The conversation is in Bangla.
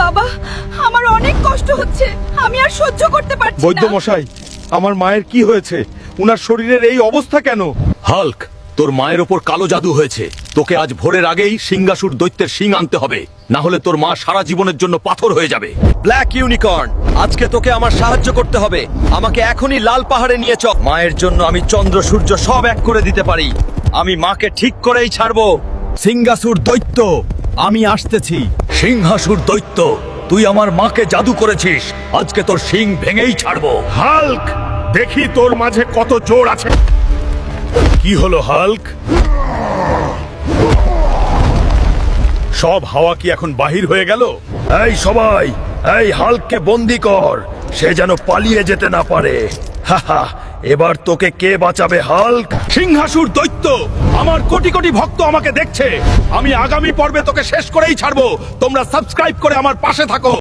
বাবা, আমার অনেক কষ্ট হচ্ছে, আমি আর সহ্য করতে পারছি না। বৈদ্য মশাই, আমার মায়ের কি হয়েছে? উনার শরীরের এই অবস্থা কেন? হাল্ক, তোর মায়ের ওপর কালো জাদু হয়েছে। তোকে আজ ভোরের আগেই সিংহাসুর দৈত্যের শিং আনতে হবে, না হলে তোর মা সারা জীবনের জন্য পাথর হয়ে যাবে। ব্ল্যাক ইউনিকর্ন, আজকে তোকে আমার সাহায্য করতে হবে। আমাকে এখনই লাল পাহাড়ে নিয়ে চল। মায়ের জন্য আমি চন্দ্র সূর্য সব এক করে দিতে পারি। আমি মাকে ঠিক করেই ছাড়বো। সিংহাসুর দৈত্য, আমি আসতেছি। সিংহাসুর দৈত্য, তুই আমার মাকে জাদু করেছিস, আজকে তোর শিং ভেঙেই ছাড়বো। হাল্ক, দেখি তোর মাঝে কত জোর আছে। কি হলো হাল্ক? সব হাওয়া কি এখন বাহির হয়ে গেল? এই সবাই, এই হাল্ককে বন্দি কর, সে যেন পালিয়ে যেতে না পারে। হাহা, এবার তোকে কে বাঁচাবে হাল্ক? সিংহাসুর দৈত্য, আমার কোটি কোটি ভক্ত আমাকে দেখছে। আমি আগামী পর্বে তোকে শেষ করেই ছাড়বো। তোমরা সাবস্ক্রাইব করে আমার পাশে থাকো।